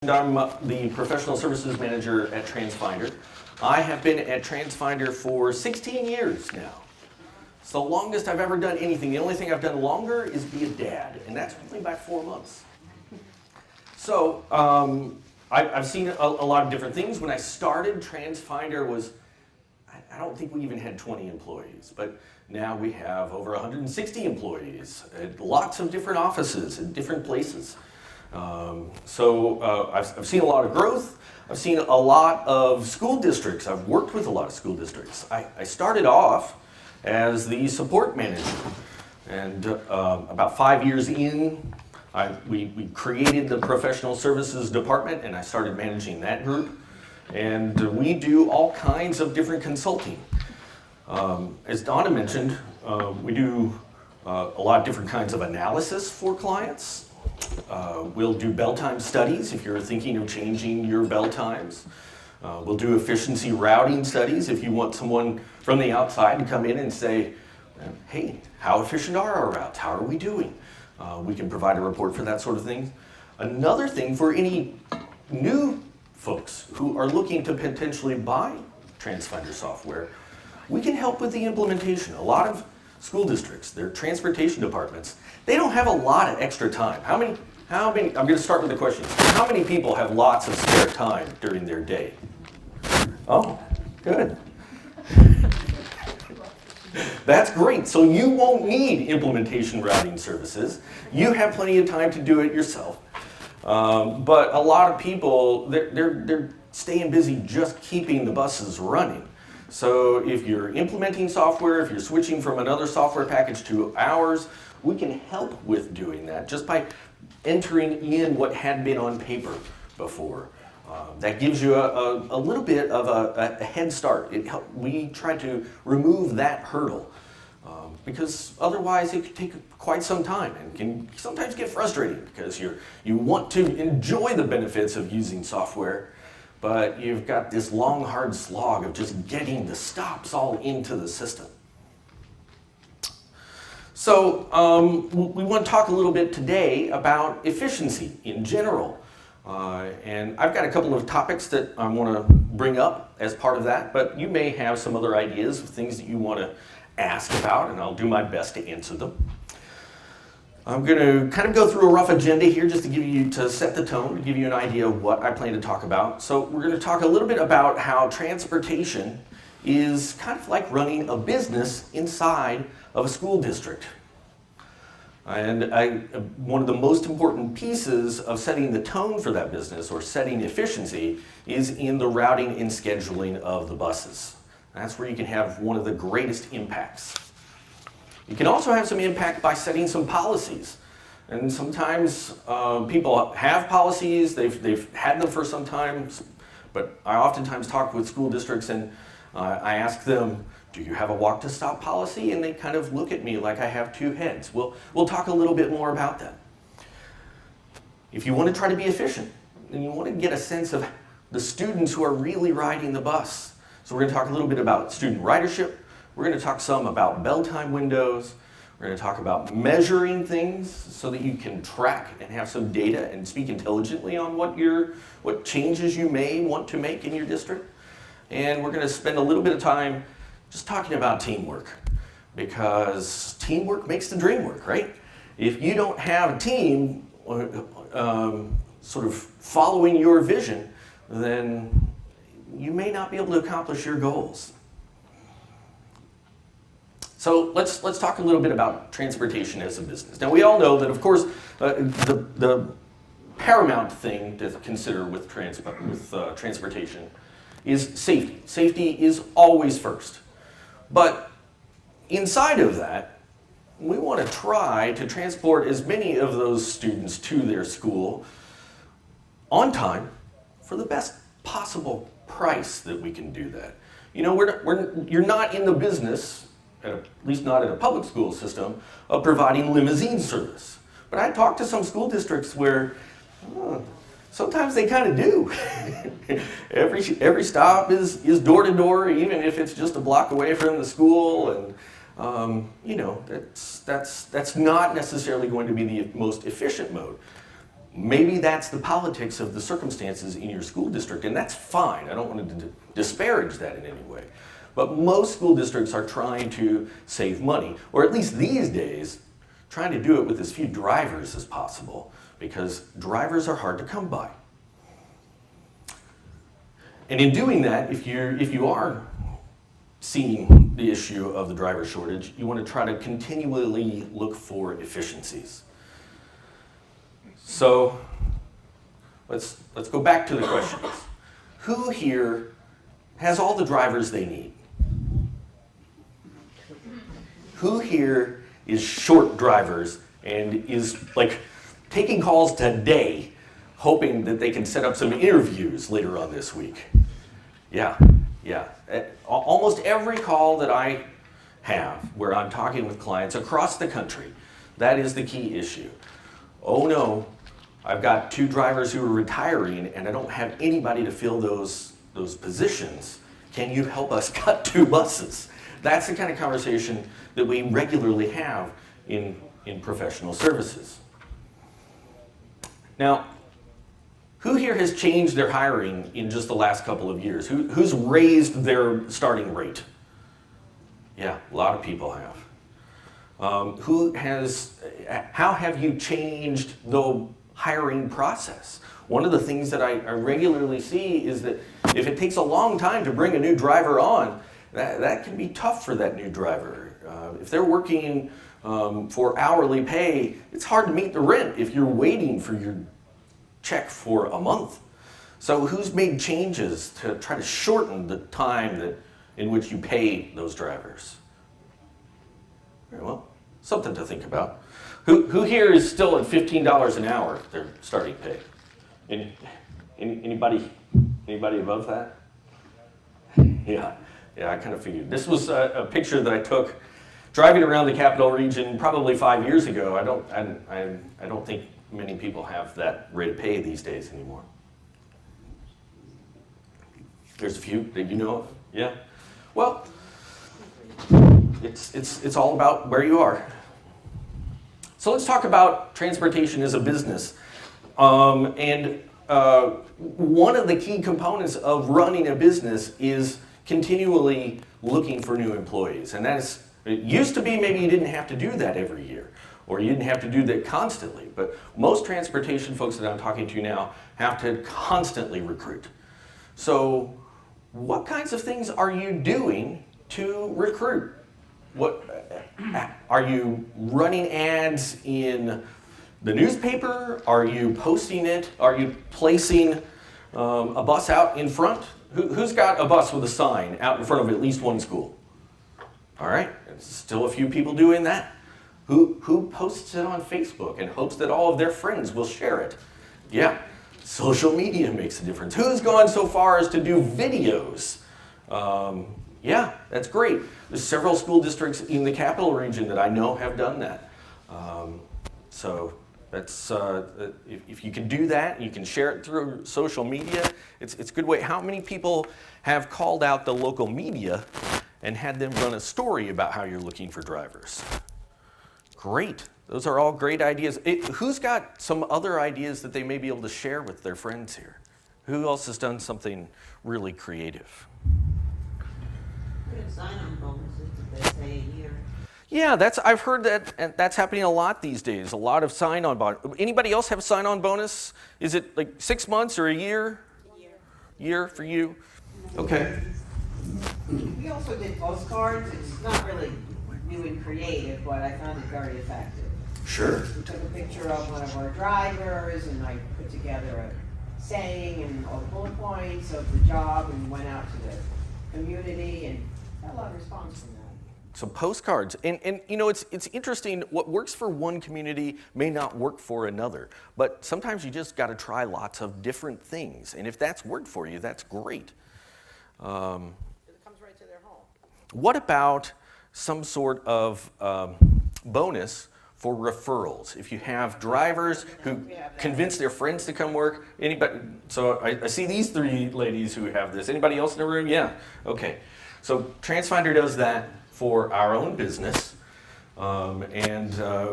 mentioned, I'm the professional services manager at Transfinder. I have been at Transfinder for 16 years now. It's the longest I've ever done anything. The only thing I've done longer is be a dad, and that's only by 4 months. So I've seen a lot of different things. When I started, Transfinder was, I don't think we even had 20 employees, but now we have over 160 employees at lots of different offices in different places. I've seen a lot of growth. I've seen a lot of school districts. I've worked with a lot of school districts. I started off as the support manager, and about 5 years in, we created the professional services department, and I started managing that group. And we do all kinds of different consulting. As Donna mentioned, we do a lot of different kinds of analysis for clients. We'll do bell time studies if you're thinking of changing your bell times. We'll do efficiency routing studies if you want someone from the outside to come in and say, hey, how efficient are our routes? How are we doing? We can provide a report for that sort of thing. Another thing for any new folks who are looking to potentially buy Transfinder software, we can help with the implementation. A lot of school districts, their transportation departments, they don't have a lot of extra time. How many, I'm going to start with the question. How many people have lots of spare time during their day? Oh, good. That's great. So you won't need implementation routing services. You have plenty of time to do it yourself. But a lot of people, they're staying busy just keeping the buses running. So if you're implementing software, if you're switching from another software package to ours, we can help with doing that just by entering in what had been on paper before. That gives you a little bit of a head start. We try to remove that hurdle because otherwise it could take quite some time and can sometimes get frustrating because you want to enjoy the benefits of using software, but you've got this long, hard slog of just getting the stops all into the system. So we want to talk a little bit today about efficiency in general. And I've got a couple of topics that I want to bring up as part of that, but you may have some other ideas of things that you want to ask about, and I'll do my best to answer them. I'm going to kind of go through a rough agenda here just to set the tone, to give you an idea of what I plan to talk about. So we're going to talk a little bit about how transportation is kind of like running a business inside of a school district. And one of the most important pieces of setting the tone for that business or setting efficiency is in the routing and scheduling of the buses. That's where you can have one of the greatest impacts. You can also have some impact by setting some policies. And sometimes people have policies, they've had them for some time, but I oftentimes talk with school districts and I ask them, do you have a walk to stop policy? And they kind of look at me like I have two heads. We'll talk a little bit more about that. If you want to try to be efficient, and you want to get a sense of the students who are really riding the bus. So we're going to talk a little bit about student ridership. We're going to talk some about bell time windows. We're going to talk about measuring things so that you can track and have some data and speak intelligently on what changes you may want to make in your district. And we're going to spend a little bit of time just talking about teamwork, because teamwork makes the dream work, right? If you don't have a team sort of following your vision, then you may not be able to accomplish your goals. So let's talk a little bit about transportation as a business. Now we all know that, of course, the paramount thing to consider with transportation is safety. Safety is always first. But inside of that, we want to try to transport as many of those students to their school on time for the best possible price that we can do that. You know, you're not in the business, at least not in a public school system, of providing limousine service. But I talked to some school districts where sometimes they kind of do. Every stop is door to door, even if it's just a block away from the school, and you know, that's not necessarily going to be the most efficient mode. maybe that's the politics of the circumstances in your school district, and that's fine. I don't want to disparage that in any way. But most school districts are trying to save money, or at least these days, trying to do it with as few drivers as possible, because drivers are hard to come by. And in doing that, if you are seeing the issue of the driver shortage, you want to try to continually look for efficiencies. So let's go back to the questions. Who here has all the drivers they need? Who here is short drivers and is like taking calls today, hoping that they can set up some interviews later on this week? Yeah. Almost every call that I have where I'm talking with clients across the country, that is the key issue. Oh no, I've got 2 drivers who are retiring and I don't have anybody to fill those positions. Can you help us cut 2 buses? That's the kind of conversation that we regularly have in professional services. Now, who here has changed their hiring in just the last couple of years? Who's raised their starting rate? Yeah, a lot of people have. How have you changed the hiring process? One of the things that I regularly see is that if it takes a long time to bring a new driver on, that can be tough for that new driver. If they're working for hourly pay, it's hard to meet the rent if you're waiting for your check for a month. So who's made changes to try to shorten the time in which you pay those drivers? Very well, something to think about. Who here is still at $15 an hour, their starting pay? Anybody above that? Yeah, I kind of figured. This was a picture that I took driving around the capital region probably 5 years ago. I don't think many people have that rate of pay these days anymore. There's a few that you know of. Yeah. Well, it's all about where you are. So let's talk about transportation as a business. One of the key components of running a business is continually looking for new employees. And it used to be maybe you didn't have to do that every year, or you didn't have to do that constantly. But most transportation folks that I'm talking to now have to constantly recruit. So what kinds of things are you doing to recruit? Are you running ads in the newspaper? Are you posting it? Are you placing a bus out in front? Who's got a bus with a sign out in front of at least one school? All right, there's still a few people doing that. Who posts it on Facebook and hopes that all of their friends will share it? Yeah, social media makes a difference. Who's gone so far as to do videos? Yeah, that's great. There's several school districts in the capital region that I know have done that. So that's if you can do that, you can share it through social media. It's a good way. How many people have called out the local media and had them run a story about how you're looking for drivers? Great. Those are all great ideas. Who's got some other ideas that they may be able to share with their friends here? Who else has done something really creative? Sign-on bonuses that they pay a year. Yeah, I've heard that that's happening a lot these days. A lot of sign-on bonus. Anybody else have a sign-on bonus? Is it like 6 months or a year? Year for you? Okay. We also did postcards. It's not really new and creative, but I found it very effective. Sure. We took a picture of one of our drivers, and I put together a saying and all the bullet points of the job, and went out to the community, and got a lot of response from that. So postcards, and you know, it's interesting. What works for one community may not work for another, but sometimes you just got to try lots of different things, and if that's worked for you, that's great. It comes right to their home. What about some sort of bonus for referrals? If you have drivers who convince their friends to come work, anybody? So I see these 3 ladies who have this. Anybody else in the room? Yeah. Okay. So Transfinder does that for our own business, and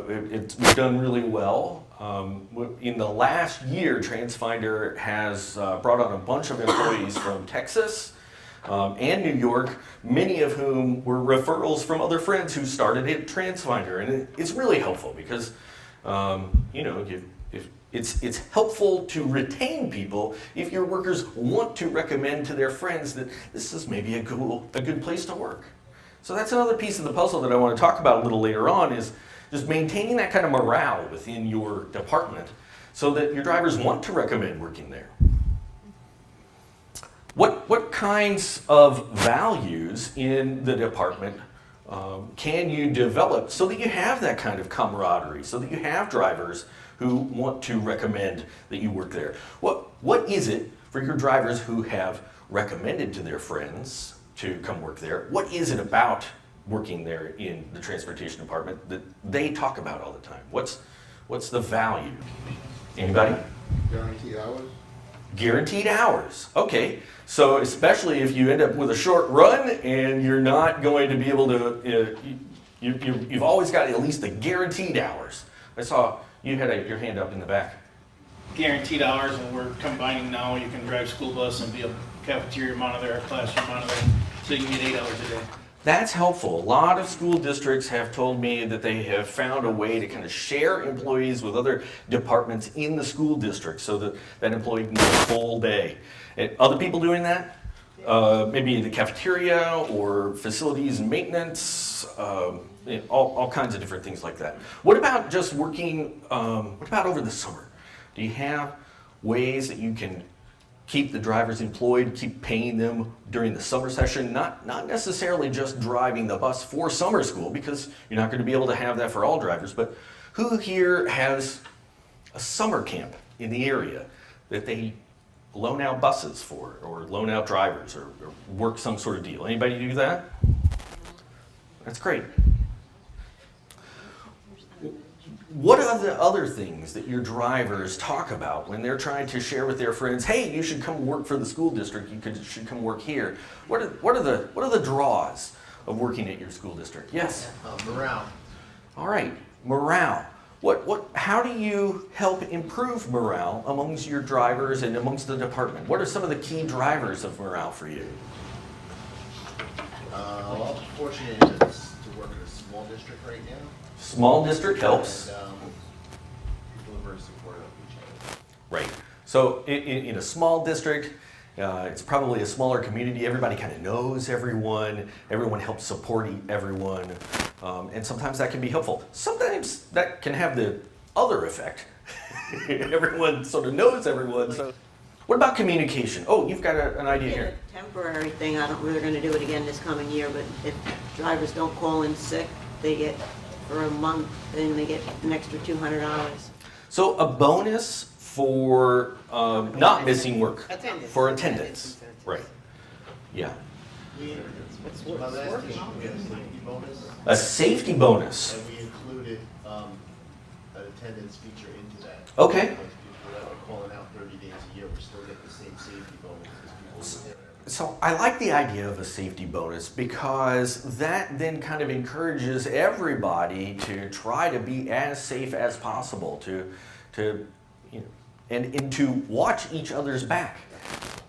we've done really well. In the last year, Transfinder has brought on a bunch of employees from Texas and New York, many of whom were referrals from other friends who started at Transfinder. And it's really helpful because, it's helpful to retain people if your workers want to recommend to their friends that this is maybe a good place to work. So that's another piece of the puzzle that I want to talk about a little later on, is just maintaining that kind of morale within your department so that your drivers want to recommend working there. What kinds of values in the department can you develop so that you have that kind of camaraderie, so that you have drivers who want to recommend that you work there? What is it for your drivers who have recommended to their friends to come work there? What is it about working there in the transportation department that they talk about all the time? What's the value? Anybody? Guaranteed hours? Guaranteed hours. Okay. So especially if you end up with a short run and you're not going to be able to, you've always got at least the guaranteed hours. I saw you had your hand up in the back. Guaranteed hours, and we're combining now. You can drive school bus and be a cafeteria monitor, a classroom monitor, so you can get 8 hours a day. That's helpful. A lot of school districts have told me that they have found a way to kind of share employees with other departments in the school district so that that employee can get a full day. And other people doing that? Maybe the cafeteria or facilities and maintenance, all kinds of different things like that. What about just working, what about over the summer? Do you have ways that you can keep the drivers employed, keep paying them during the summer session? Not necessarily just driving the bus for summer school, because you're not going to be able to have that for all drivers, but who here has a summer camp in the area that they loan out buses for, or loan out drivers, or work some sort of deal? Anybody do that? That's great. What are the other things that your drivers talk about when they're trying to share with their friends, hey, you should come work for the school district, should come work here? What are the draws of working at your school district? Yes? Morale. All right, morale. How do you help improve morale amongst your drivers and amongst the department? What are some of the key drivers of morale for you? Well, I'm fortunate to work in a small district right now. Small district helps. And people are very supportive of each other. Right. So in a small district, it's probably a smaller community. Everybody kind of knows everyone. Everyone helps support everyone. And sometimes that can be helpful. Sometimes that can have the other effect. Everyone sort of knows everyone. So, what about communication? Oh, you've got an idea here. A temporary thing. I don't know if they're going to do it again this coming year, but if drivers don't call in sick, they get for a month, then they get an extra $200. So a bonus for not missing work. Attendance. For attendance. Right. Yeah. My last position, we had a safety bonus, A safety bonus. and we included an attendance feature into that. Okay. Like people that are calling out 30 days a year, we still get the same safety bonus as people who are there. So I like the idea of a safety bonus because that then kind of encourages everybody to try to be as safe as possible, and to watch each other's back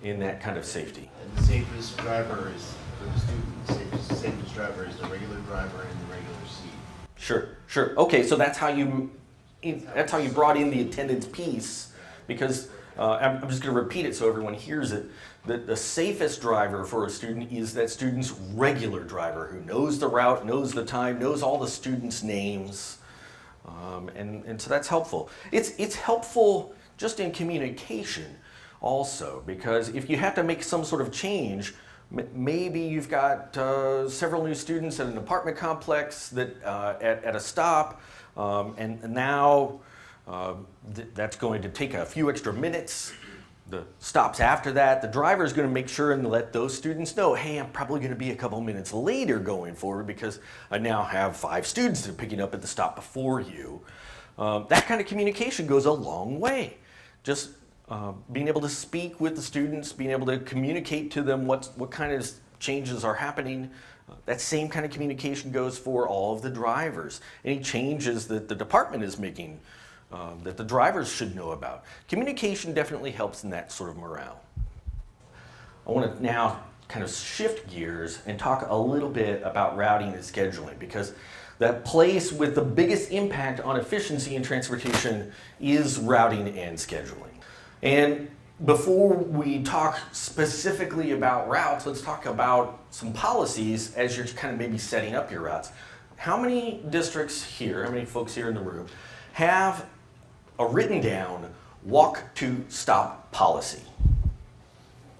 in that kind of safety. And the safest driver is, for the student, the safest driver is the regular driver in the regular seat. Sure. Okay, so that's how you brought in the attendance piece, because I'm just going to repeat it so everyone hears it. The safest driver for a student is that student's regular driver who knows the route, knows the time, knows all the students' names, and so that's helpful. It's helpful just in communication also, because if you have to make some sort of change, maybe you've got several new students at an apartment complex that at a stop, and now that's going to take a few extra minutes. The stops after that, the driver is going to make sure and let those students know, hey, I'm probably going to be a couple minutes later going forward because I now have 5 students that are picking up at the stop before you. That kind of communication goes a long way. Just being able to speak with the students, being able to communicate to them what kind of changes are happening. That same kind of communication goes for all of the drivers. Any changes that the department is making, that the drivers should know about. Communication definitely helps in that sort of morale. I want to now kind of shift gears and talk a little bit about routing and scheduling, because that place with the biggest impact on efficiency in transportation is routing and scheduling. And before we talk specifically about routes, let's talk about some policies as you're kind of maybe setting up your routes. How many districts here, how many folks here in the room, have a written down walk to stop policy?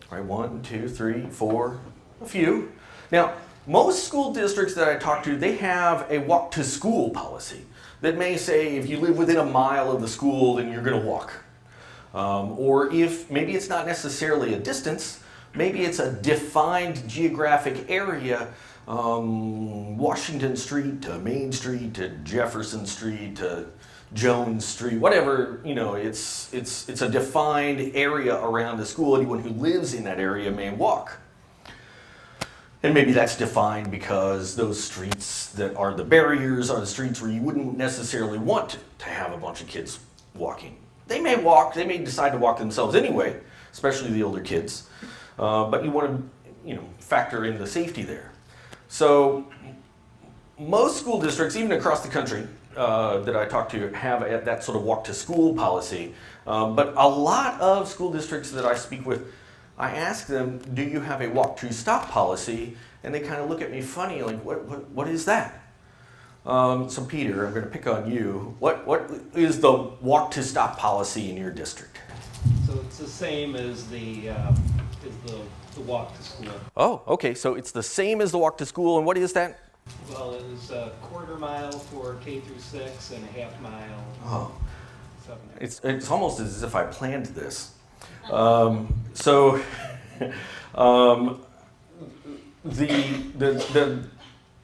All right, 1, 2, 3, 4, a few. Now, most school districts that I talk to, they have a walk to school policy that may say if you live within a mile of the school, then you're going to walk. Or if maybe it's not necessarily a distance, maybe it's a defined geographic area, Washington Street to Main Street to Jefferson Street to Jones Street, whatever, you know, it's a defined area around the school. Anyone who lives in that area may walk. And maybe that's defined because those streets that are the barriers are the streets where you wouldn't necessarily want to have a bunch of kids walking. They may walk, they may decide to walk themselves anyway, especially the older kids. But you want to, you know, factor in the safety there. So most school districts, even across the country that I talk to, have that sort of walk to school policy. But a lot of school districts that I speak with, I ask them, do you have a walk to stop policy? And they kind of look at me funny, like, what is that? So Peter, I'm going to pick on you. What is the walk to stop policy in your district? So it's the same as the walk to school. Oh, okay. So it's the same as the walk to school, and what is that? Well, it was a quarter mile for K through 6 and a half mile. Oh, 7. it's almost as if I planned this. So the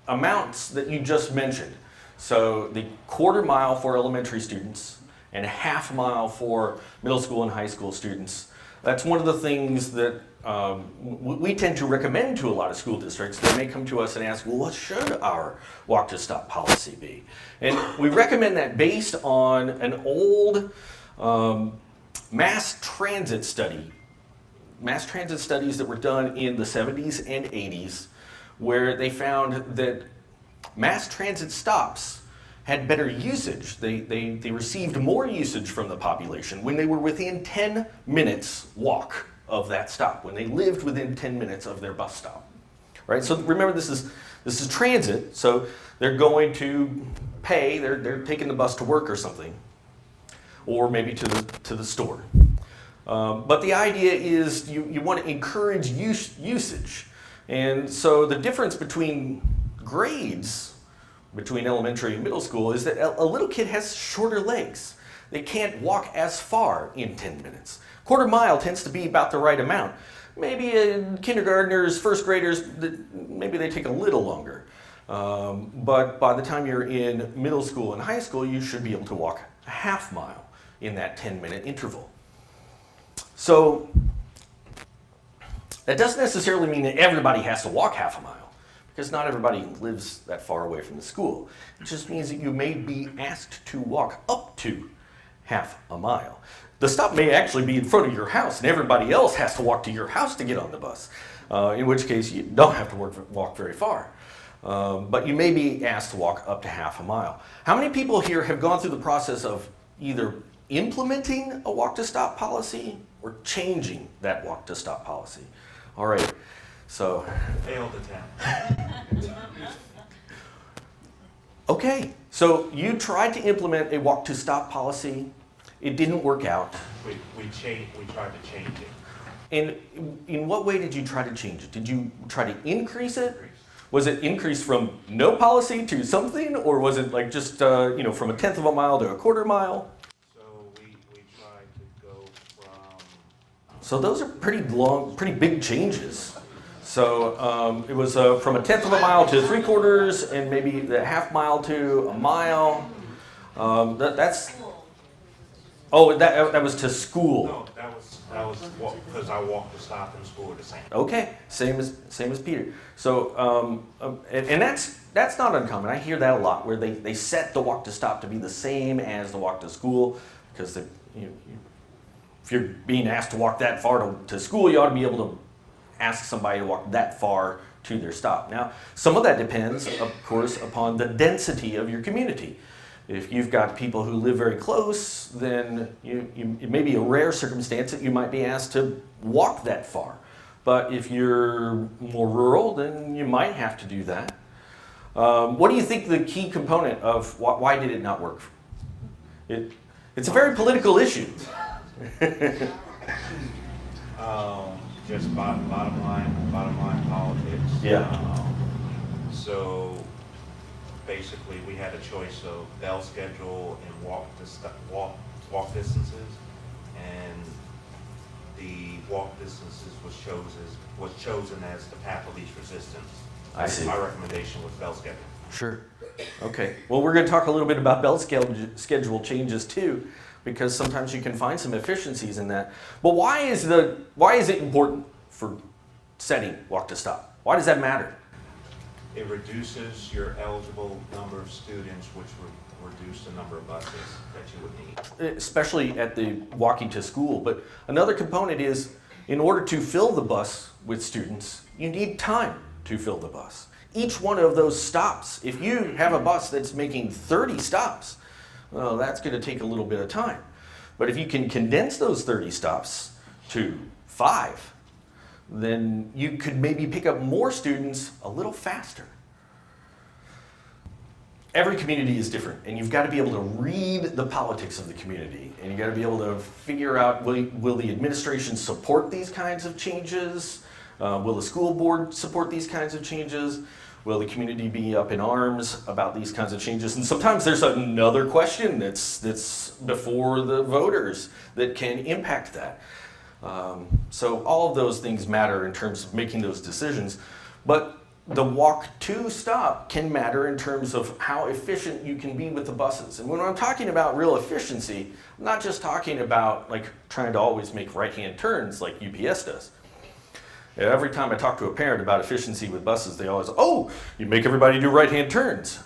amounts that you just mentioned, so the quarter mile for elementary students and a half mile for middle school and high school students, that's one of the things that we tend to recommend to a lot of school districts. They may come to us and ask, well, what should our walk to stop policy be? And we recommend that based on an old mass transit studies that were done in the 70s and 80s, where they found that mass transit stops had better usage. They received more usage from the population when they were within 10 minutes walk of that stop, when they lived within 10 minutes of their bus stop. Right? So remember, this is transit, so they're going to pay, they're taking the bus to work or something, or maybe to the store. But the idea is you want to encourage usage. And so the difference between grades, between elementary and middle school, is that a little kid has shorter legs. They can't walk as far in 10 minutes. Quarter mile tends to be about the right amount. Maybe kindergartners, first graders, maybe they take a little longer. But by the time you're in middle school and high school, you should be able to walk a half mile in that 10-minute interval. So that doesn't necessarily mean that everybody has to walk half a mile, because not everybody lives that far away from the school. It just means that you may be asked to walk up to half a mile. The stop may actually be in front of your house, and everybody else has to walk to your house to get on the bus, in which case you don't have to walk very far. But you may be asked to walk up to half a mile. How many people here have gone through the process of either implementing a walk-to-stop policy or changing that walk-to-stop policy? All right, so. Failed attempt. Okay, so you tried to implement a walk-to-stop policy. It didn't work out. We tried to change it. And in what way did you try to change it? Did you try to increase it? Was it increased from no policy to something, or was it like just from 1/10 of a mile to a quarter mile? So we tried to go from. So those are pretty big changes. So it was from 1/10 of a mile to 3/4, and maybe the half mile to a mile. That was to school. No, that was Because I walk to stop and school the same. Okay, same as Peter. So, and that's not uncommon. I hear that a lot, where they set the walk to stop to be the same as the walk to school, because if you're being asked to walk that far to school, you ought to be able to ask somebody to walk that far to their stop. Now, some of that depends, of course, upon the density of your community. If you've got people who live very close, then it may be a rare circumstance that you might be asked to walk that far. But if you're more rural, then you might have to do that. What do you think the key component of why did it not work? It's a very political issue. Just bottom line politics. Yeah. So basically, we had a choice of bell schedule and walk distances, and the walk distances was chosen as the path of least resistance. I see. My recommendation was bell schedule. Sure. Okay. Well, we're going to talk a little bit about bell schedule changes too, because sometimes you can find some efficiencies in that. But why is it important for setting walk to stop? Why does that matter? It reduces your eligible number of students, which would reduce the number of buses that you would need. Especially at the walking to school. But another component is, in order to fill the bus with students, you need time to fill the bus. Each one of those stops, if you have a bus that's making 30 stops, well, that's going to take a little bit of time. But if you can condense those 30 stops to 5, then you could maybe pick up more students a little faster. Every community is different, and you've got to be able to read the politics of the community, and you've got to be able to figure out, will the administration support these kinds of changes? Will the school board support these kinds of changes? Will the community be up in arms about these kinds of changes? And sometimes there's another question that's before the voters that can impact that. So all of those things matter in terms of making those decisions. But the walk to stop can matter in terms of how efficient you can be with the buses. And when I'm talking about real efficiency, I'm not just talking about like trying to always make right-hand turns like UPS does. Every time I talk to a parent about efficiency with buses, they always, oh, you make everybody do right-hand turns.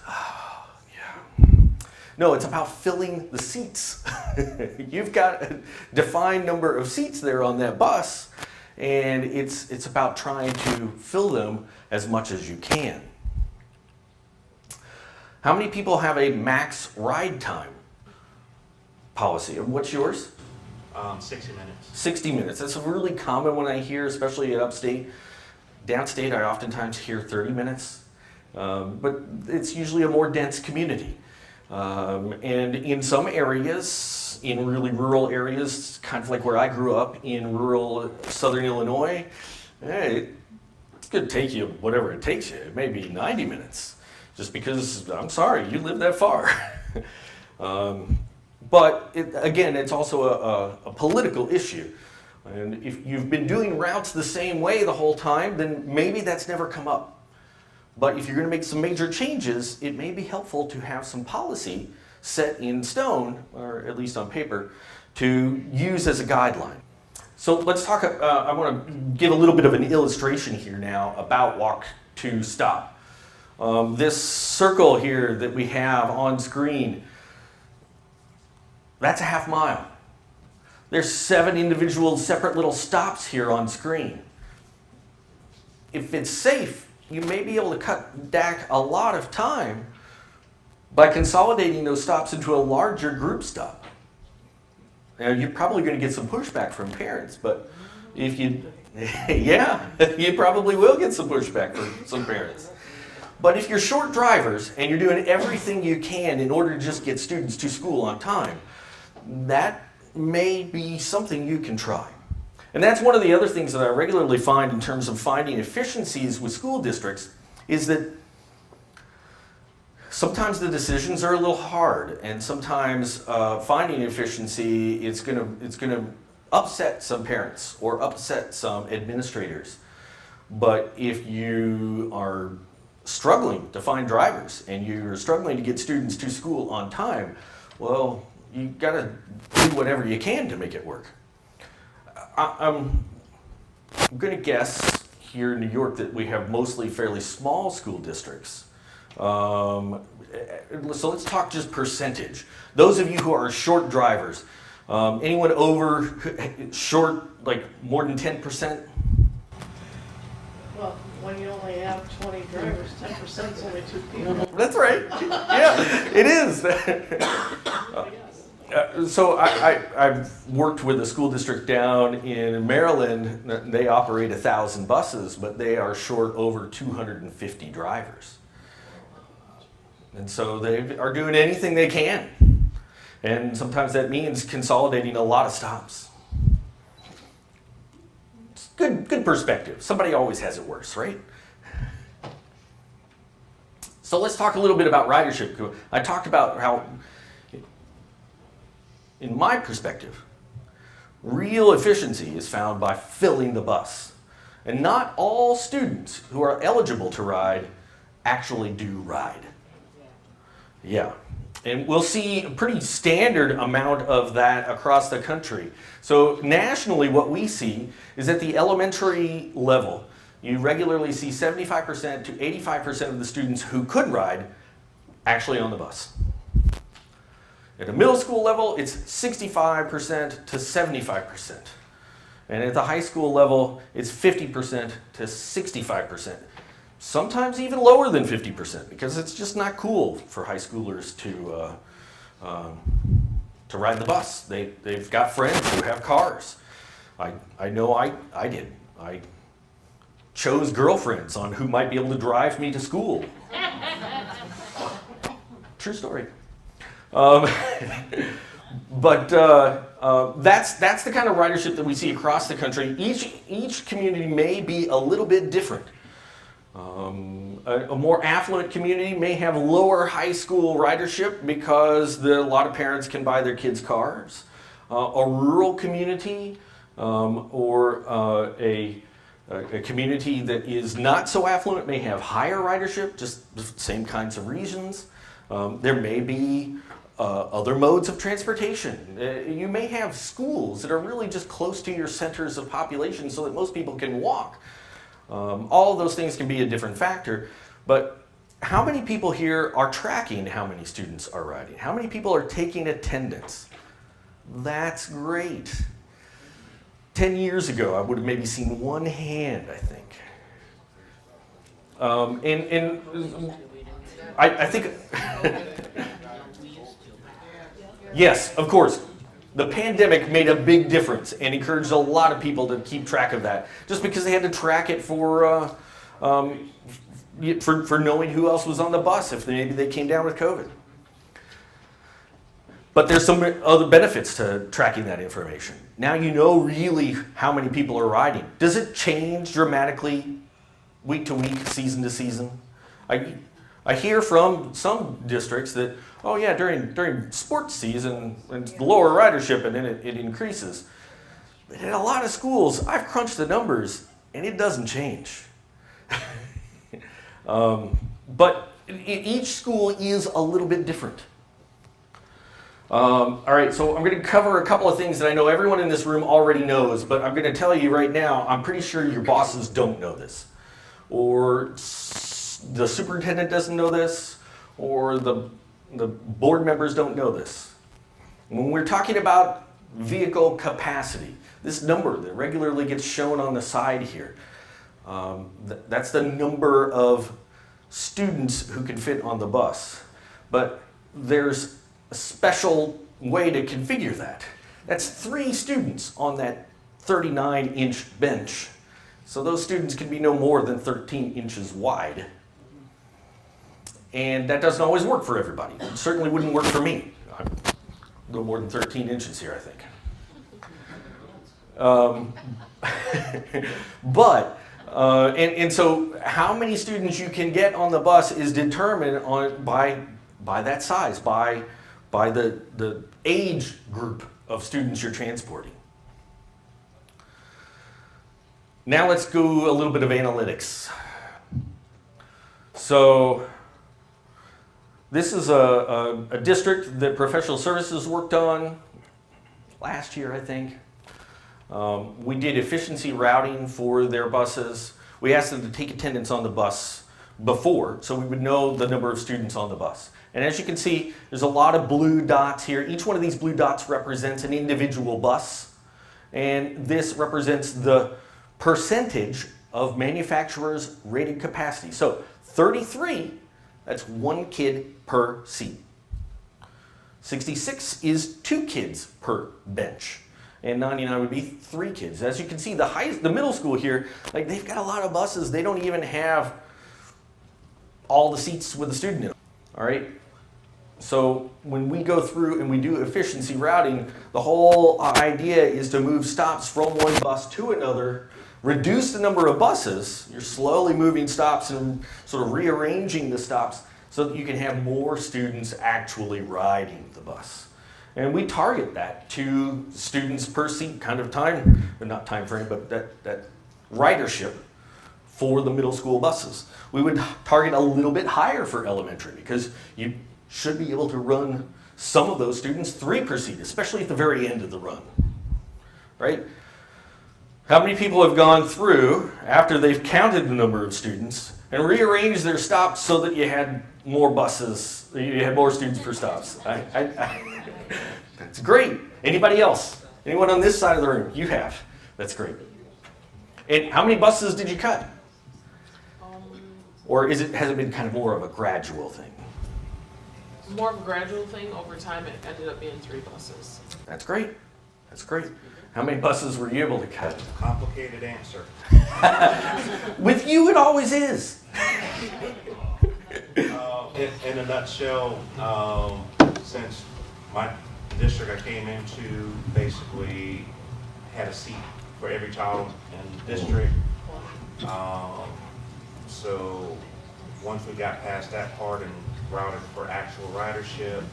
Yeah. No, it's about filling the seats. You've got a defined number of seats there on that bus, and it's about trying to fill them as much as you can. How many people have a max ride time policy? And what's yours? 60 minutes. 60 minutes. That's a really common one I hear, especially at upstate. Downstate, I oftentimes hear 30 minutes. But it's usually a more dense community. And in some areas, in really rural areas, kind of like where I grew up in rural southern Illinois, it's going to take you whatever it takes you. It may be 90 minutes, just because, I'm sorry, you live that far. But again, it's also a political issue. And if you've been doing routes the same way the whole time, then maybe that's never come up. But if you're going to make some major changes, it may be helpful to have some policy set in stone, or at least on paper, to use as a guideline. So let's talk, I want to give a little bit of an illustration here now about walk to stop. This circle here that we have on screen, that's a half mile. There's 7 individual separate little stops here on screen. If it's safe, you may be able to cut back a lot of time by consolidating those stops into a larger group stop. Now, you're probably going to get some pushback from parents, but if you, yeah, you probably will get some pushback from some parents. But if you're short drivers and you're doing everything you can in order to just get students to school on time, that may be something you can try. And that's one of the other things that I regularly find in terms of finding efficiencies with school districts, is that sometimes the decisions are a little hard, and sometimes finding efficiency, it's gonna upset some parents or upset some administrators. But if you are struggling to find drivers and you're struggling to get students to school on time, well, you gotta do whatever you can to make it work. I'm going to guess here in New York that we have mostly fairly small school districts. So let's talk just percentage. Those of you who are short drivers, anyone over short, like more than 10%? Well, when you only have 20 drivers, 10% is only 2 people. That's right. Yeah, it is. So I've worked with a school district down in Maryland. They operate 1,000 buses, but they are short over 250 drivers. And so they are doing anything they can. And sometimes that means consolidating a lot of stops. It's good perspective. Somebody always has it worse, right? So let's talk a little bit about ridership. I talked about how, in my perspective, real efficiency is found by filling the bus. And not all students who are eligible to ride actually do ride. Yeah. And we'll see a pretty standard amount of that across the country. So nationally, what we see is at the elementary level, you regularly see 75% to 85% of the students who could ride actually on the bus. At a middle school level, it's 65% to 75%. And at the high school level, it's 50% to 65%. Sometimes even lower than 50%, because it's just not cool for high schoolers to ride the bus. They've got friends who have cars. I know I did. I chose girlfriends on who might be able to drive me to school. True story. But that's the kind of ridership that we see across the country. Each community may be a little bit different. A more affluent community may have lower high school ridership because a lot of parents can buy their kids cars. A rural community or a community that is not so affluent may have higher ridership, just the same kinds of reasons. There may be other modes of transportation. You may have schools that are really just close to your centers of population so that most people can walk. All of those things can be a different factor, but how many people here are tracking how many students are riding? How many people are taking attendance? That's great. 10 years ago, I would have maybe seen one hand, I think. I think, yes, of course. The pandemic made a big difference and encouraged a lot of people to keep track of that, just because they had to track it for knowing who else was on the bus if maybe they came down with COVID. But there's some other benefits to tracking that information. Now you know really how many people are riding. Does it change dramatically week to week, season to season? I hear from some districts that, oh yeah, during sports season, it's lower ridership and then it increases. But in a lot of schools, I've crunched the numbers and it doesn't change. But each school is a little bit different. All right, so I'm going to cover a couple of things that I know everyone in this room already knows, but I'm going to tell you right now, I'm pretty sure your bosses don't know this. Or the superintendent doesn't know this, or the board members don't know this. When we're talking about vehicle capacity, this number that regularly gets shown on the side here, that's the number of students who can fit on the bus. But there's a special way to configure that. That's 3 students on that 39-inch bench. So those students can be no more than 13 inches wide. And that doesn't always work for everybody. It certainly wouldn't work for me. I'm a little more than 13 inches here, I think. And so how many students you can get on the bus is determined by that size, by the age group of students you're transporting. Now let's go a little bit of analytics. So this is a district that professional services worked on last year, I think. We did efficiency routing for their buses. We asked them to take attendance on the bus before, so we would know the number of students on the bus. And as you can see, there's a lot of blue dots here. Each one of these blue dots represents an individual bus, and this represents the percentage of manufacturers' rated capacity. So 33, that's 1 kid per seat. 66 is 2 kids per bench. And 99 would be 3 kids. As you can see, the middle school here, like they've got a lot of buses. They don't even have all the seats with a student in them. All right. So when we go through and we do efficiency routing, the whole idea is to move stops from one bus to another, reduce the number of buses. You're slowly moving stops and sort of rearranging the stops so that you can have more students actually riding the bus. And we target that to students per seat kind of time, or not time frame, but that ridership for the middle school buses. We would target a little bit higher for elementary because you should be able to run some of those students 3 per seat, especially at the very end of the run, right? How many people have gone through after they've counted the number of students and rearranged their stops so that you had more buses, you had more students per stops? That's great. Anybody else? Anyone on this side of the room? You have. That's great. And how many buses did you cut? Or has it been kind of more of a gradual thing? More of a gradual thing. Over time, it ended up being 3 buses. That's great. That's great. How many buses were you able to cut? Complicated answer. With you, it always is. In a nutshell, since my district I came into basically had a seat for every child in the district. So once we got past that part and routed for actual ridership,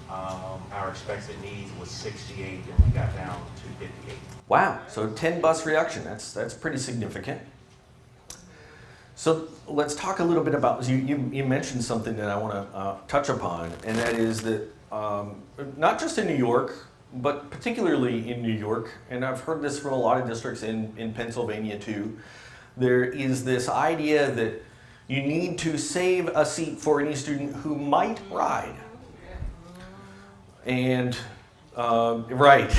our expected need was 68 and we got down to 58. Wow, so 10 bus reduction, that's pretty significant. So let's talk a little bit about, you mentioned something that I want to touch upon, and that is that not just in New York, but particularly in New York, and I've heard this from a lot of districts in Pennsylvania too, there is this idea that you need to save a seat for any student who might ride. And right,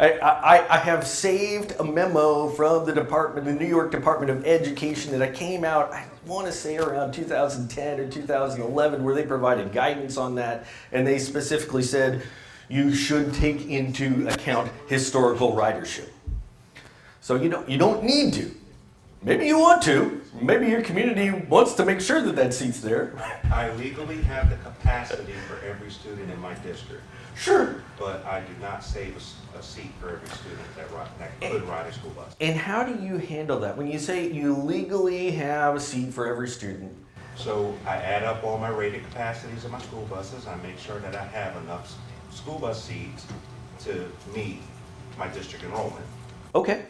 I have saved a memo from the New York Department of Education that I came out, I want to say around 2010 or 2011, where they provided guidance on that, and they specifically said you should take into account historical ridership. So you don't need to. Maybe you want to. Maybe your community wants to make sure that that seat's there. I legally have the capacity for every student in my district. Sure. But I do not save a seat for every student that could ride a school bus. And how do you handle that? When you say you legally have a seat for every student. So I add up all my rated capacities of my school buses. I make sure that I have enough school bus seats to meet my district enrollment. Okay.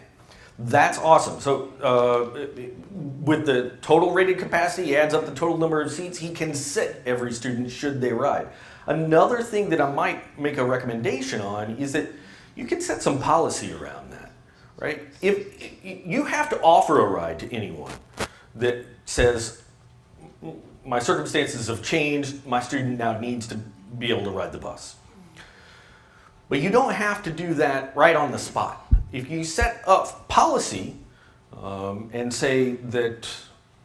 That's awesome. So with the total rated capacity, he adds up the total number of seats, he can sit every student should they ride. Another thing that I might make a recommendation on is that you can set some policy around that, right? If you have to offer a ride to anyone that says, my circumstances have changed, my student now needs to be able to ride the bus. But you don't have to do that right on the spot. If you set up policy and say that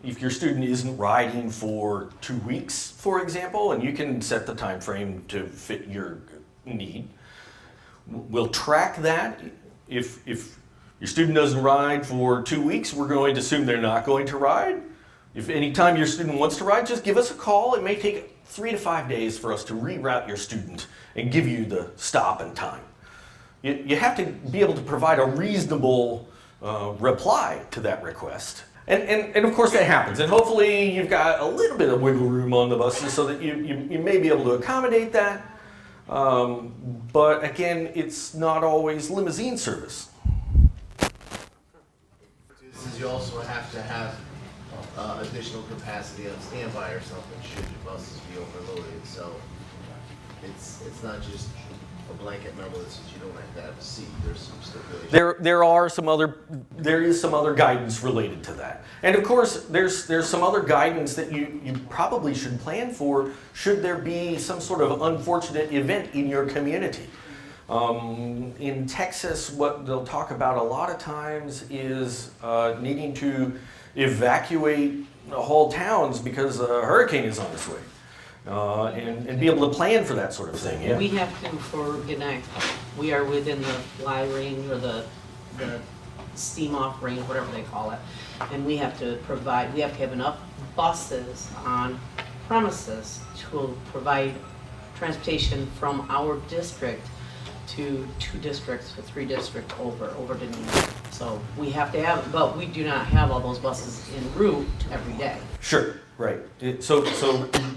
if your student isn't riding for 2 weeks, for example, and you can set the time frame to fit your need, we'll track that. If your student doesn't ride for 2 weeks, we're going to assume they're not going to ride. If any time your student wants to ride, just give us a call. It may take 3 to 5 days for us to reroute your student and give you the stop and time. You have to be able to provide a reasonable reply to that request. And of course that happens. And hopefully you've got a little bit of wiggle room on the buses so that you may be able to accommodate that. But again, it's not always limousine service. Is you also have to have additional capacity on standby or something should your buses be overloaded. So it's not just a blanket number that says you don't have to have a seat. There's some stipulation. There is some other guidance related to that. And of course, there's some other guidance that you probably should plan for should there be some sort of unfortunate event in your community. In Texas, what they'll talk about a lot of times is needing to evacuate whole towns because a hurricane is on its way. And be able to plan for that sort of thing, yeah. We have to, for Gannett, we are within the fly range or the steam off range, whatever they call it. And we have to have enough buses on premises to provide transportation from our district to 2 districts, to 3 districts over to New York. So we have to have, but we do not have all those buses en route every day. Sure, right. So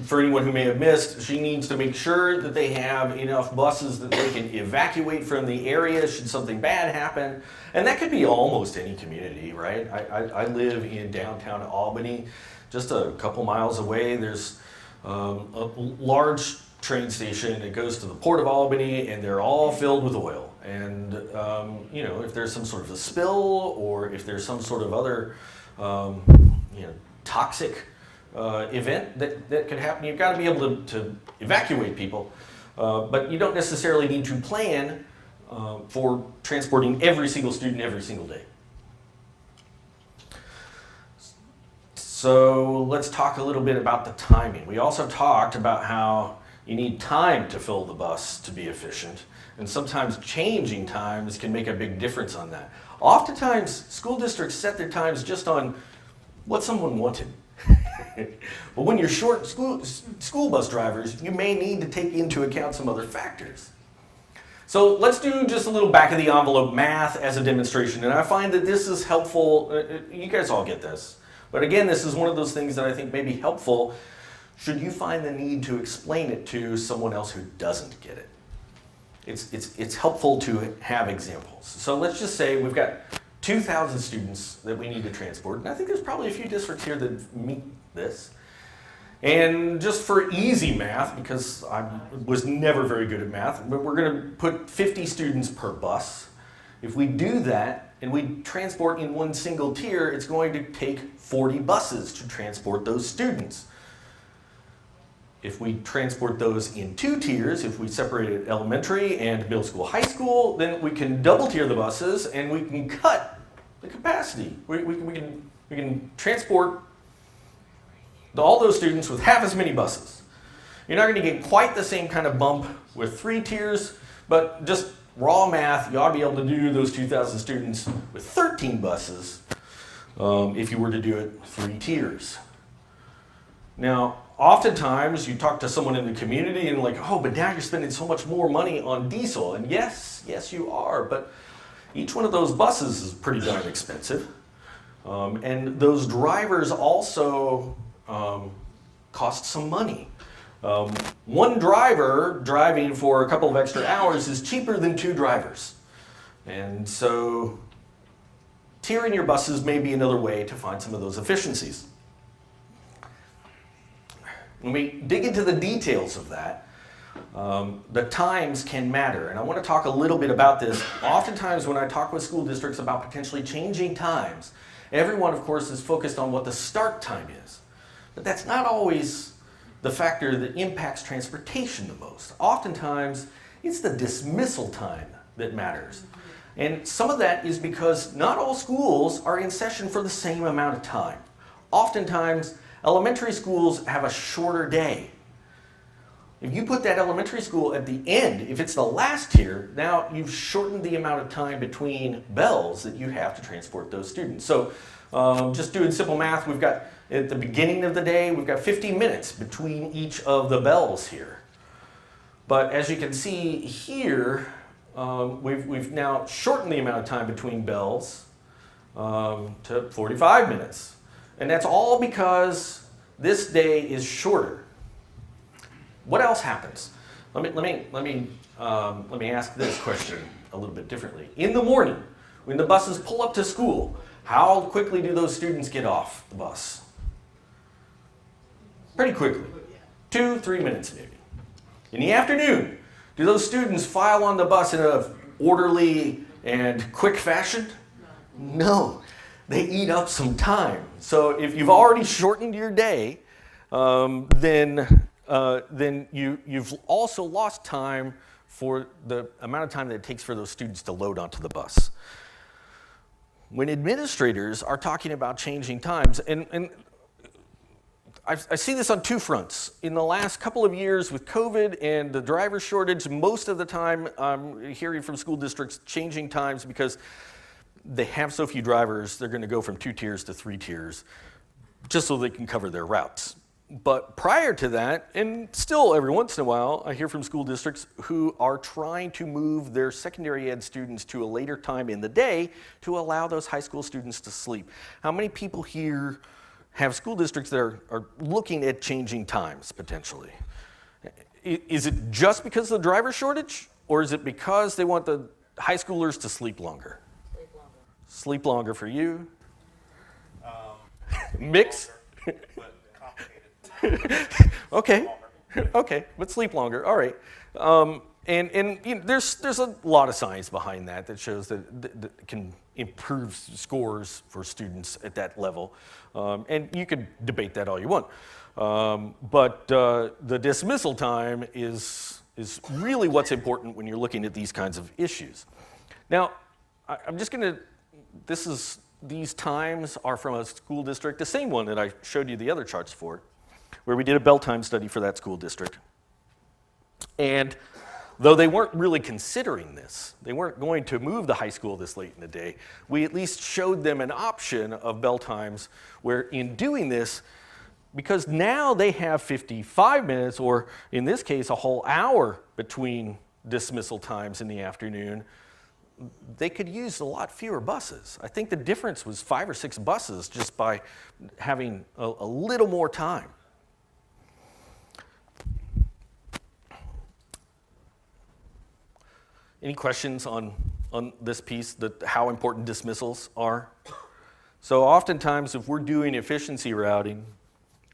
for anyone who may have missed, she needs to make sure that they have enough buses that they can evacuate from the area should something bad happen. And that could be almost any community, right? I live in downtown Albany, just a couple miles away. There's a large train station. It goes to the Port of Albany, and they're all filled with oil. And you know, if there's some sort of a spill, or if there's some sort of other toxic event that could happen, you've got to be able to evacuate people. But you don't necessarily need to plan for transporting every single student every single day. So let's talk a little bit about the timing. We also talked about how you need time to fill the bus to be efficient, and sometimes changing times can make a big difference on that. Oftentimes, school districts set their times just on what someone wanted. But when you're short school bus drivers, you may need to take into account some other factors. So let's do just a little back of the envelope math as a demonstration, and I find that this is helpful. You guys all get this. But again, this is one of those things that I think may be helpful should you find the need to explain it to someone else who doesn't get it. It's helpful to have examples. So let's just say we've got 2,000 students that we need to transport, and I think there's probably a few districts here that meet this. And just for easy math, because I was never very good at math, but we're going to put 50 students per bus. If we do that, and we transport in one single tier, it's going to take 40 buses to transport those students. If we transport those in 2 tiers, if we separated elementary and middle school, high school, then we can double tier the buses and we can cut the capacity. We can transport all those students with half as many buses. You're not going to get quite the same kind of bump with 3 tiers, but just raw math, you ought to be able to do those 2,000 students with 13 buses if you were to do it 3 tiers. Now, oftentimes you talk to someone in the community and like, oh, but now you're spending so much more money on diesel. And yes, you are, but each one of those buses is pretty darn expensive. And those drivers also cost some money. One driver driving for a couple of extra hours is cheaper than 2 drivers. And so tiering your buses may be another way to find some of those efficiencies. When we dig into the details of that, the times can matter. And I want to talk a little bit about this. Oftentimes when I talk with school districts about potentially changing times, everyone, of course, is focused on what the start time is. But that's not always the factor that impacts transportation the most. Oftentimes, it's the dismissal time that matters. And some of that is because not all schools are in session for the same amount of time. Oftentimes, elementary schools have a shorter day. If you put that elementary school at the end, if it's the last tier, now you've shortened the amount of time between bells that you have to transport those students. So just doing simple math, we've got at the beginning of the day, we've got 50 minutes between each of the bells here. But as you can see here, we've now shortened the amount of time between bells to 45 minutes. And that's all because this day is shorter. What else happens? Let me ask this question a little bit differently. In the morning, when the buses pull up to school, how quickly do those students get off the bus? Pretty quickly. 2-3 minutes maybe. In the afternoon, Do those students file on the bus in an orderly and quick fashion? No. They eat up some time. So if you've already shortened your day, then you've also lost time for the amount of time that it takes for those students to load onto the bus. When administrators are talking about changing times, and I see this on two fronts. In the last couple of years with COVID and the driver shortage, most of the time I'm hearing from school districts changing times because they have so few drivers, they're going to go from 2 tiers to 3 tiers just so they can cover their routes. But prior to that, and still every once in a while, I hear from school districts who are trying to move their secondary ed students to a later time in the day to allow those high school students to sleep. How many people here have school districts that are looking at changing times potentially? Is it just because of the driver shortage, or is it because they want the high schoolers to sleep longer? Sleep longer. Sleep longer for you? Mix? Longer, but complicated. Okay, okay, but sleep longer, all right. And you know, there's a lot of science behind that shows that can improve scores for students at that level. And you could debate that all you want. But the dismissal time is really what's important when you're looking at these kinds of issues. Now, I'm just gonna, these times are from a school district, the same one that I showed you the other charts for, where we did a bell time study for that school district. And though they weren't really considering this, they weren't going to move the high school this late in the day, we at least showed them an option of bell times where in doing this, because now they have 55 minutes, or in this case, a whole hour between dismissal times in the afternoon, they could use a lot fewer buses. I think the difference was 5 or 6 buses just by having a little more time. Any questions on this piece, how important dismissals are? So oftentimes if we're doing efficiency routing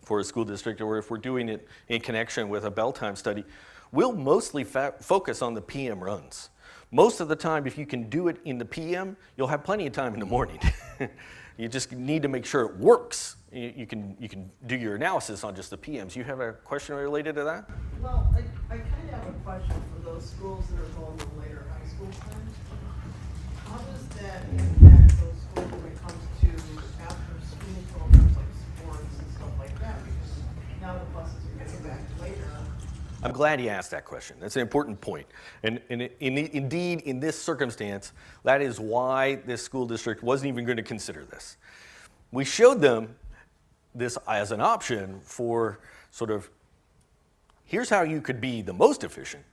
for a school district, or if we're doing it in connection with a bell time study, we'll mostly focus on the PM runs. Most of the time, if you can do it in the PM, you'll have plenty of time in the morning. You just need to make sure it works. You can do your analysis on just the PMs. You have a question related to that? Well, I kind of have a question for those schools that are going to later high school time. How does that impact those schools when it comes to after-school programs like sports and stuff like that? Because now the buses are getting back later. I'm glad you asked that question. That's an important point. And indeed, in this circumstance, that is why this school district wasn't even going to consider this. We showed them this as an option for sort of, here's how you could be the most efficient,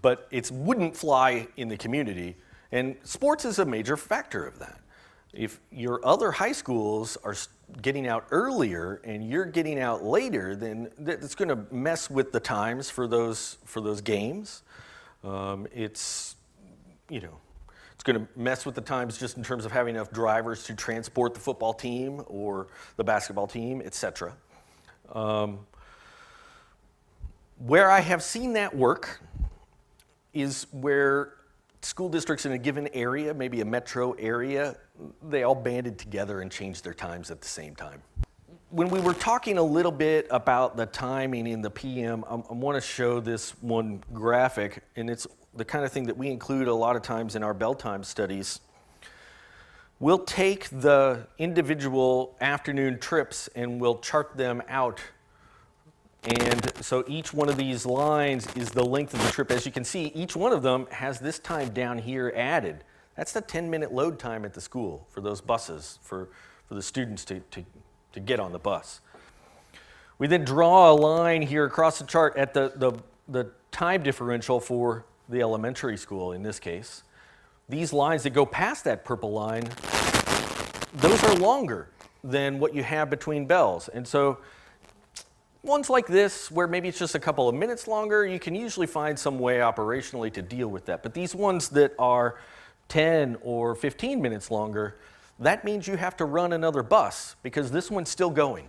but it wouldn't fly in the community. And sports is a major factor of that. If your other high schools are getting out earlier and you're getting out later, then it's going to mess with the times for those games. It's going to mess with the times just in terms of having enough drivers to transport the football team or the basketball team, etc. Where I have seen that work is where school districts in a given area, maybe a metro area, they all banded together and changed their times at the same time. When we were talking a little bit about the timing in the PM, I want to show this one graphic, and it's the kind of thing that we include a lot of times in our bell time studies. We'll take the individual afternoon trips and we'll chart them out. And so each one of these lines is the length of the trip. As you can see, each one of them has this time down here added. That's the 10-minute load time at the school for those buses, for the students to get on the bus. We then draw a line here across the chart at the time differential for the elementary school in this case. These lines that go past that purple line, those are longer than what you have between bells. And so ones like this, where maybe it's just a couple of minutes longer, you can usually find some way operationally to deal with that. But these ones that are 10 or 15 minutes longer, that means you have to run another bus because this one's still going.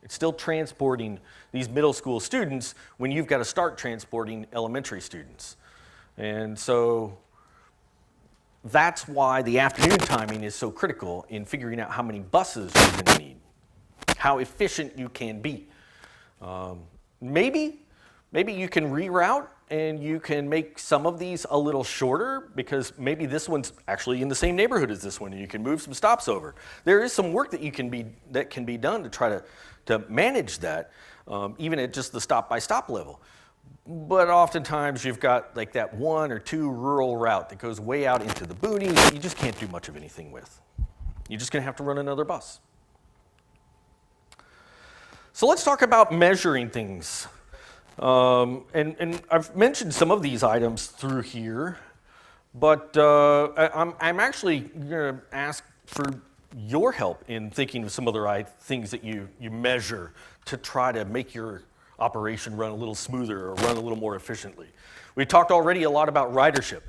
It's still transporting these middle school students when you've got to start transporting elementary students. And so that's why the afternoon timing is so critical in figuring out how many buses you're going to need, how efficient you can be. Maybe you can reroute and you can make some of these a little shorter because maybe this one's actually in the same neighborhood as this one and you can move some stops over. There is some work that can be done to try to manage that, even at just the stop-by-stop level. But oftentimes you've got like that 1 or 2 rural route that goes way out into the boonies that you just can't do much of anything with. You're just gonna have to run another bus. So let's talk about measuring things. And I've mentioned some of these items through here, but I'm actually gonna ask for your help in thinking of some other things that you measure to try to make your operation run a little smoother or run a little more efficiently. We talked already a lot about ridership.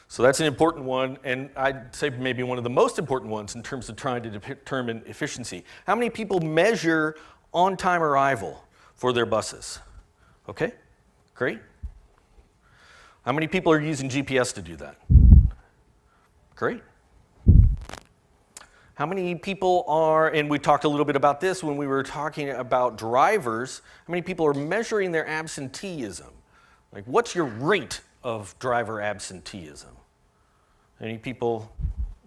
So that's an important one, and I'd say maybe one of the most important ones in terms of trying to determine efficiency. How many people measure on-time arrival for their buses? Okay, great. How many people are using GPS to do that? Great. How many people are, and we talked a little bit about this when we were talking about drivers, how many people are measuring their absenteeism? Like, what's your rate of driver absenteeism? Any people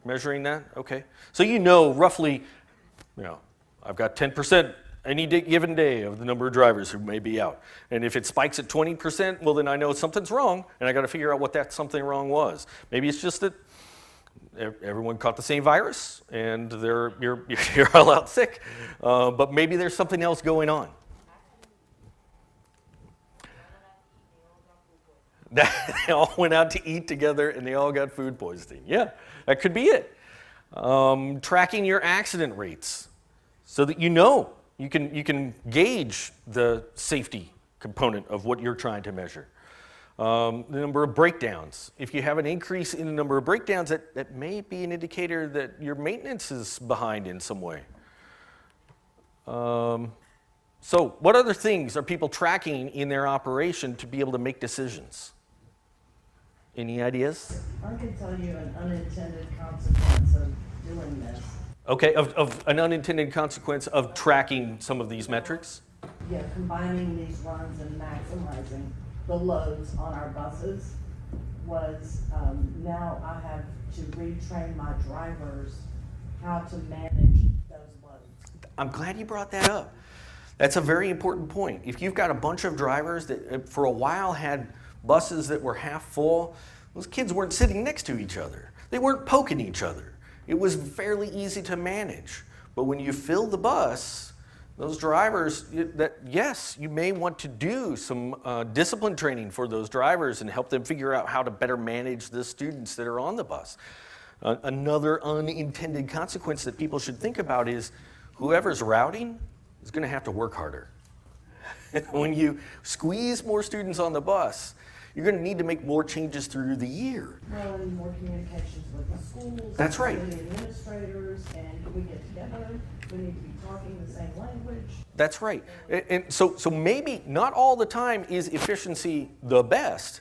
measuring that? Okay. So you know roughly, I've got 10% any given day of the number of drivers who may be out. And if it spikes at 20%, well then I know something's wrong, and I got to figure out what that something wrong was. Maybe it's just that everyone caught the same virus, and you're all out sick. But maybe there's something else going on. They all went out to eat together, and they all got food poisoning. Yeah, that could be it. Tracking your accident rates so that you can gauge the safety component of what you're trying to measure. The number of breakdowns. If you have an increase in the number of breakdowns, that may be an indicator that your maintenance is behind in some way. So what other things are people tracking in their operation to be able to make decisions? Any ideas? I can tell you an unintended consequence of doing this. Okay, of an unintended consequence of tracking some of these metrics? Yeah, combining these runs and maximizing the loads on our buses was, now I have to retrain my drivers how to manage those loads. I'm glad you brought that up. That's a very important point. If you've got a bunch of drivers that for a while had buses that were half full, those kids weren't sitting next to each other. They weren't poking each other. It was fairly easy to manage. But when you fill the bus, those drivers, yes, you may want to do some discipline training for those drivers and help them figure out how to better manage the students that are on the bus. Another unintended consequence that people should think about is whoever's routing is going to have to work harder. When you squeeze more students on the bus, you're going to need to make more changes through the year. Well, and more communications with the schools. That's right. And the administrators, and we get together, we need to be talking the same language. That's right. And so maybe not all the time is efficiency the best.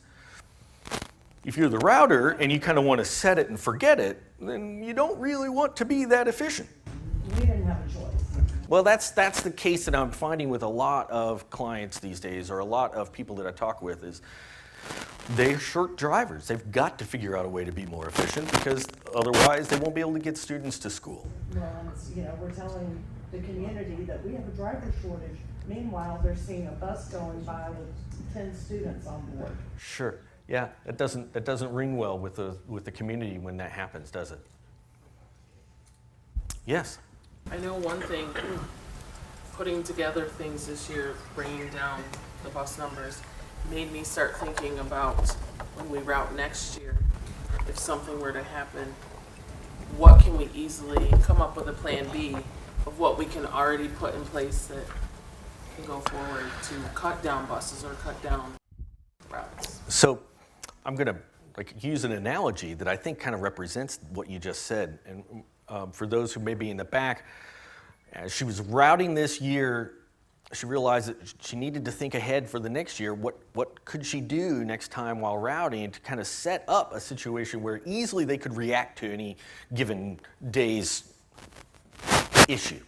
If you're the router and you kind of want to set it and forget it, then you don't really want to be that efficient. We didn't have a choice. Well, that's the case that I'm finding with a lot of clients these days, or a lot of people that I talk with, is they're short drivers. They've got to figure out a way to be more efficient because otherwise they won't be able to get students to school. Well, and it's, we're telling the community that we have a driver shortage. Meanwhile, they're seeing a bus going by with 10 students on board. Sure. Yeah, that doesn't ring well with the community when that happens, does it? Yes. I know one thing, putting together things this year, bringing down the bus numbers, made me start thinking about when we route next year, if something were to happen, what can we easily come up with a plan B of what we can already put in place that can go forward to cut down buses or cut down routes. So I'm going to use an analogy that I think kind of represents what you just said. And for those who may be in the back, as she was routing this year, she realized that she needed to think ahead for the next year. What could she do next time while routing to kind of set up a situation where easily they could react to any given day's issue?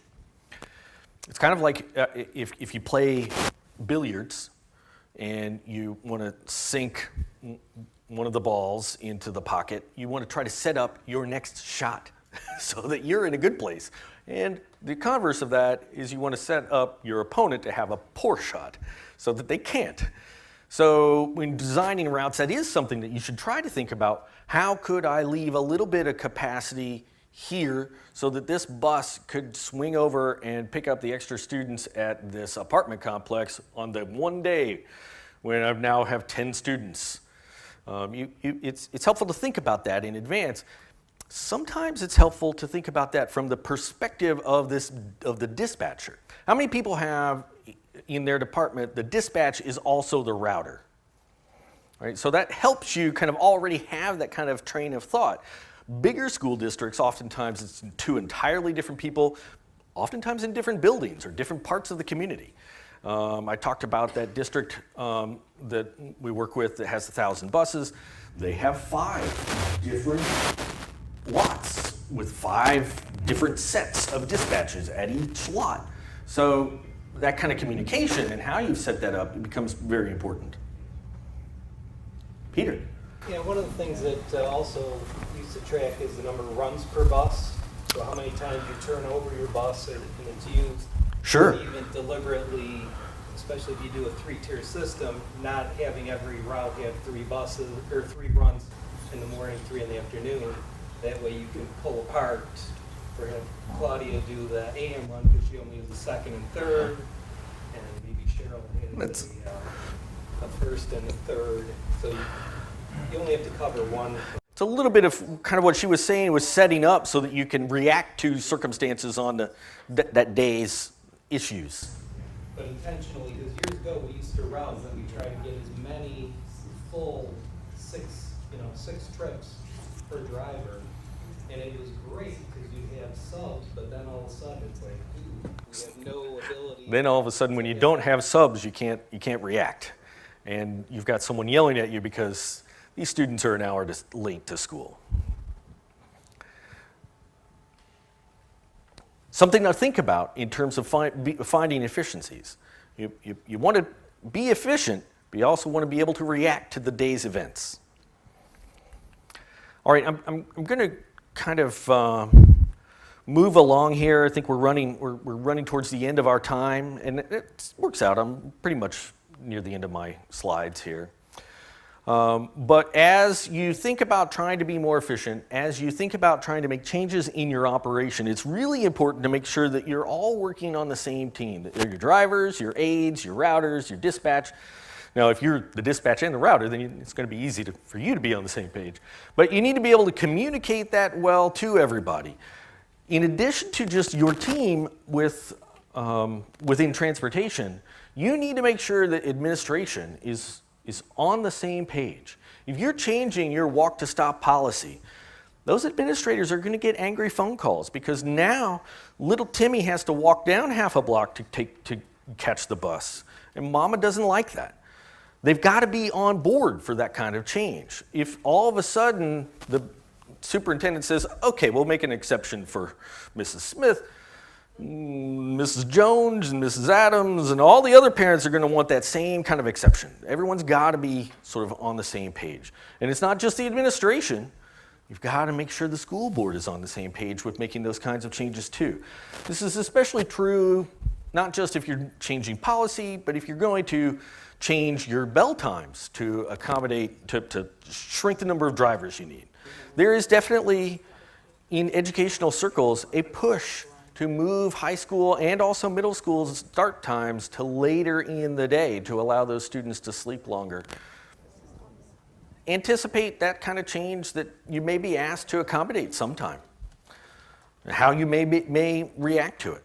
It's kind of like if you play billiards and you want to sink one of the balls into the pocket, you want to try to set up your next shot so that you're in a good place. And the converse of that is you want to set up your opponent to have a poor shot so that they can't. So when designing routes, that is something that you should try to think about. How could I leave a little bit of capacity here so that this bus could swing over and pick up the extra students at this apartment complex on the one day when I now have 10 students? It's helpful to think about that in advance. Sometimes it's helpful to think about that from the perspective of the dispatcher. How many people have in their department the dispatch is also the router? Right? So that helps you kind of already have that kind of train of thought. Bigger school districts, oftentimes it's two entirely different people, oftentimes in different buildings or different parts of the community. I talked about that district that we work with that has 1,000 buses. They have 5 different lots with 5 different sets of dispatches at each lot. So that kind of communication and how you set that up, it becomes very important. Peter. Yeah, one of the things that also used to track is the number of runs per bus. So how many times you turn over your bus and it's used. Sure. Even deliberately, especially if you do a 3-tier system, not having every route have 3 buses or 3 runs in the morning, 3 in the afternoon. That way you can pull apart. For him, Claudia do the AM run because she only has the 2nd and 3rd, and maybe Cheryl has the 1st and the 3rd. So you only have to cover one. It's a little bit of kind of what she was saying was setting up so that you can react to circumstances on that day's issues. But intentionally, because years ago we used to route that we tried to get as many full 6 trips per driver, and it was great because you have subs, but then all of a sudden it's like, ooh, we have no ability. Then all of a sudden when you don't have subs, you can't react. And you've got someone yelling at you because these students are an hour late to school. Something to think about in terms of finding efficiencies. You want to be efficient, but you also want to be able to react to the day's events. All right, I'm going to kind of move along here. I think we're running towards the end of our time, and it works out. I'm pretty much near the end of my slides here. But as you think about trying to be more efficient, as you think about trying to make changes in your operation, it's really important to make sure that you're all working on the same team. That they're your drivers, your aides, your routers, your dispatch. Now, if you're the dispatch and the router, then it's going to be easy for you to be on the same page. But you need to be able to communicate that well to everybody. In addition to just your team within transportation, you need to make sure that administration is on the same page. If you're changing your walk-to-stop policy, those administrators are going to get angry phone calls because now little Timmy has to walk down half a block to catch the bus, and Mama doesn't like that. They've got to be on board for that kind of change. If all of a sudden the superintendent says, okay, we'll make an exception for Mrs. Smith, Mrs. Jones and Mrs. Adams and all the other parents are going to want that same kind of exception. Everyone's got to be sort of on the same page. And it's not just the administration. You've got to make sure the school board is on the same page with making those kinds of changes too. This is especially true not just if you're changing policy, but if you're going to change your bell times to accommodate, to shrink the number of drivers you need. There is definitely, in educational circles, a push to move high school and also middle school start times to later in the day to allow those students to sleep longer. Anticipate that kind of change that you may be asked to accommodate sometime, how you may react to it.